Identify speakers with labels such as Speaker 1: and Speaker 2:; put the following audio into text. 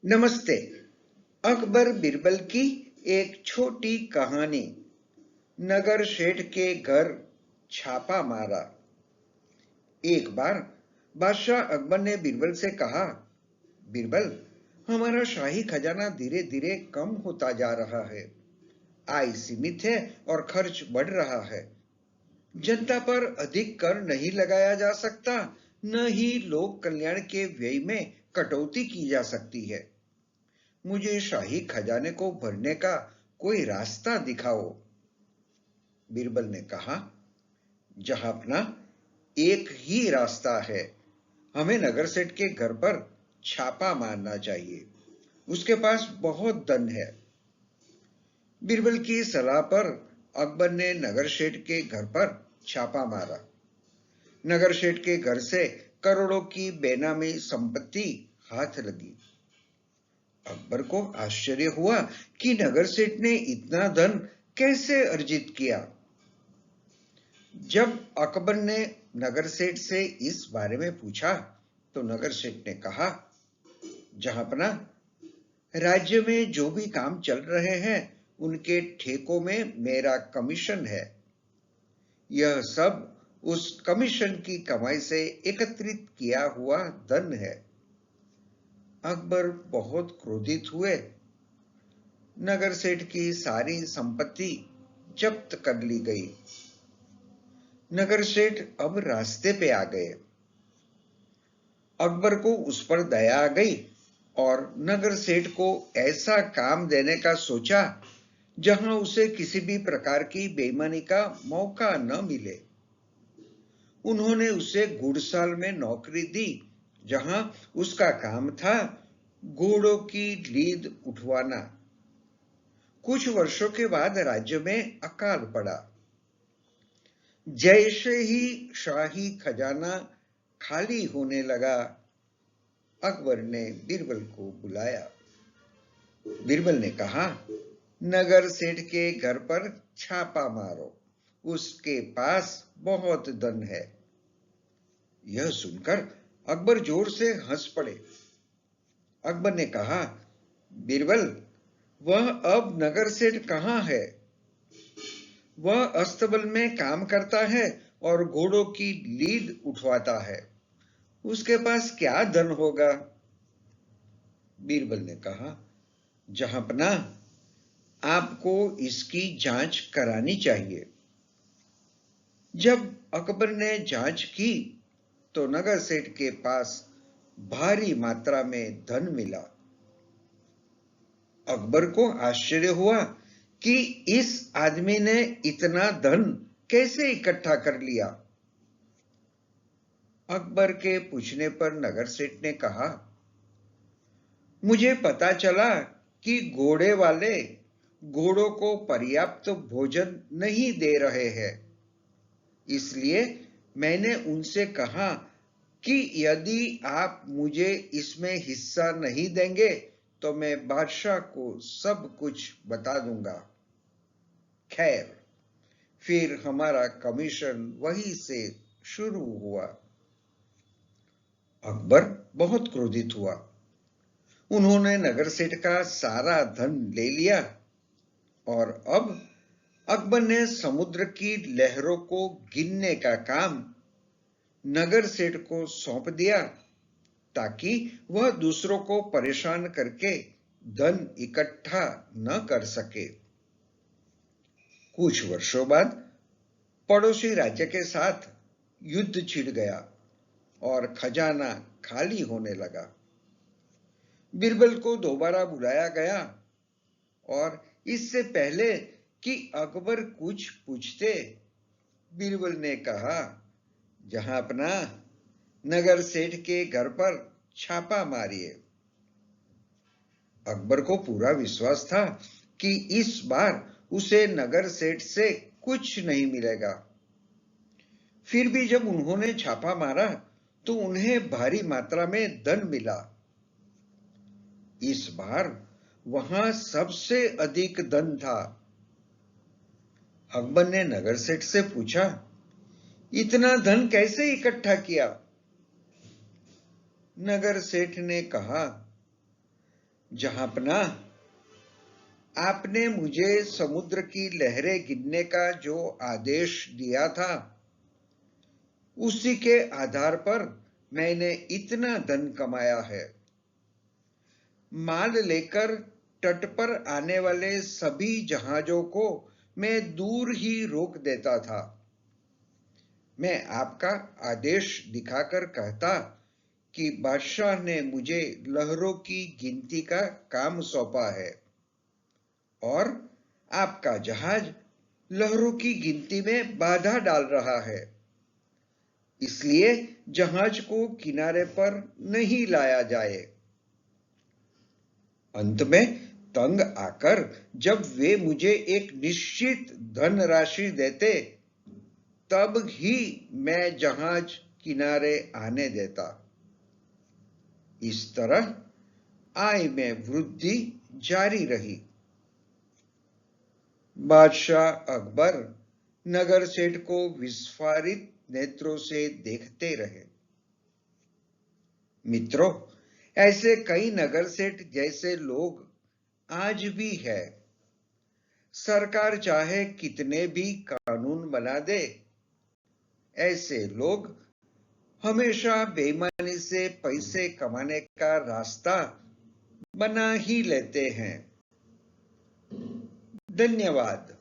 Speaker 1: नमस्ते। अकबर बिरबल की एक छोटी कहानी। नगर शेठ के घर छापा मारा। एक बार बादशाह अकबर ने बिरबल से कहा, बिरबल, हमारा शाही खजाना धीरे धीरे कम होता जा रहा है। आय सीमित है और खर्च बढ़ रहा है। जनता पर अधिक कर नहीं लगाया जा सकता, न ही लोक कल्याण के व्यय में कटौती की जा सकती है। मुझे शाही खजाने को भरने का कोई रास्ता दिखाओ। बिरबल ने कहा, जहांपना, एक ही रास्ता है। हमें नगर सेठ के घर पर छापा मारना चाहिए। उसके पास बहुत धन है। बिरबल की सलाह पर अकबर ने नगर सेठ के घर पर छापा मारा। नगर सेठ के घर से करोड़ों की बेनामी संपत्ति हाथ लगी। अकबर को आश्चर्य हुआ कि नगर सेठ ने इतना धन कैसे अर्जित किया। जब अकबर ने नगर सेठ से इस बारे में पूछा तो नगर सेठ ने कहा, जहांपना, राज्य में जो भी काम चल रहे हैं उनके ठेकों में मेरा कमीशन है। यह सब उस कमीशन की कमाई से एकत्रित किया हुआ धन है। अकबर बहुत क्रोधित हुए। नगर सेठ की सारी संपत्ति जब्त कर ली गई। नगर सेठ अब रास्ते पे आ गए। अकबर को उस पर दया आ गई और नगर सेठ को ऐसा काम देने का सोचा जहां उसे किसी भी प्रकार की बेईमानी का मौका न मिले। उन्होंने उसे घुड़साल में नौकरी दी, जहां उसका काम था घोड़ों की लीद उठवाना। कुछ वर्षों के बाद राज्य में अकाल पड़ा। जैसे ही शाही खजाना खाली होने लगा, अकबर ने बिरबल को बुलाया। बिरबल ने कहा, नगर सेठ के घर पर छापा मारो। उसके पास बहुत धन है। यह सुनकर अकबर जोर से हंस पड़े। अकबर ने कहा, बिरबल, वह अब नगर सेठ कहाँ है? वह अस्तबल में काम करता है और घोड़ों की लीद उठवाता है। उसके पास क्या धन होगा? बीरबल ने कहा, जहांपना, आपको इसकी जांच करानी चाहिए। जब अकबर ने जांच की तो नगर सेठ के पास भारी मात्रा में धन मिला। अकबर को आश्चर्य हुआ कि इस आदमी ने इतना धन कैसे इकट्ठा कर लिया। अकबर के पूछने पर नगर सेठ ने कहा, मुझे पता चला कि घोड़े वाले घोड़ों को पर्याप्त भोजन नहीं दे रहे हैं। इसलिए मैंने उनसे कहा कि यदि आप मुझे इसमें हिस्सा नहीं देंगे तो मैं बादशाह को सब कुछ बता दूंगा। खैर, फिर हमारा कमीशन वहीं से शुरू हुआ। अकबर बहुत क्रोधित हुआ। उन्होंने नगर सेठ का सारा धन ले लिया और अब अकबर ने समुद्र की लहरों को गिनने का काम नगर सेठ को सौंप दिया ताकि वह दूसरों को परेशान करके धन इकट्ठा न कर सके। कुछ वर्षों बाद पड़ोसी राज्य के साथ युद्ध छिड़ गया और खजाना खाली होने लगा। बिरबल को दोबारा बुलाया गया और इससे पहले कि अकबर कुछ पूछते, बिरबल ने कहा, जहांपना, नगर सेठ के घर पर छापा मारिए। अकबर को पूरा विश्वास था कि इस बार उसे नगर सेठ से कुछ नहीं मिलेगा। फिर भी जब उन्होंने छापा मारा तो उन्हें भारी मात्रा में धन मिला। इस बार वहां सबसे अधिक धन था। अकबर ने नगर सेठ से पूछा, इतना धन कैसे इकट्ठा किया? नगर सेठ ने कहा, जहांपना, आपने मुझे समुद्र की लहरें गिनने का जो आदेश दिया था, उसी के आधार पर मैंने इतना धन कमाया है। माल लेकर तट पर आने वाले सभी जहाजों को मैं दूर ही रोक देता था। मैं आपका आदेश दिखाकर कहता कि बादशाह ने मुझे लहरों की गिनती का काम सौंपा है और आपका जहाज लहरों की गिनती में बाधा डाल रहा है, इसलिए जहाज को किनारे पर नहीं लाया जाए। अंत में तंग आकर जब वे मुझे एक निश्चित धनराशि देते, तब ही मैं जहाज किनारे आने देता। इस तरह आय में वृद्धि जारी रही। बादशाह अकबर नगर सेठ को विस्फारित नेत्रों से देखते रहे। मित्रों, ऐसे कई नगर सेठ जैसे लोग आज भी है। सरकार चाहे कितने भी कानून बना दे, ऐसे लोग हमेशा बेईमानी से पैसे कमाने का रास्ता बना ही लेते हैं। धन्यवाद।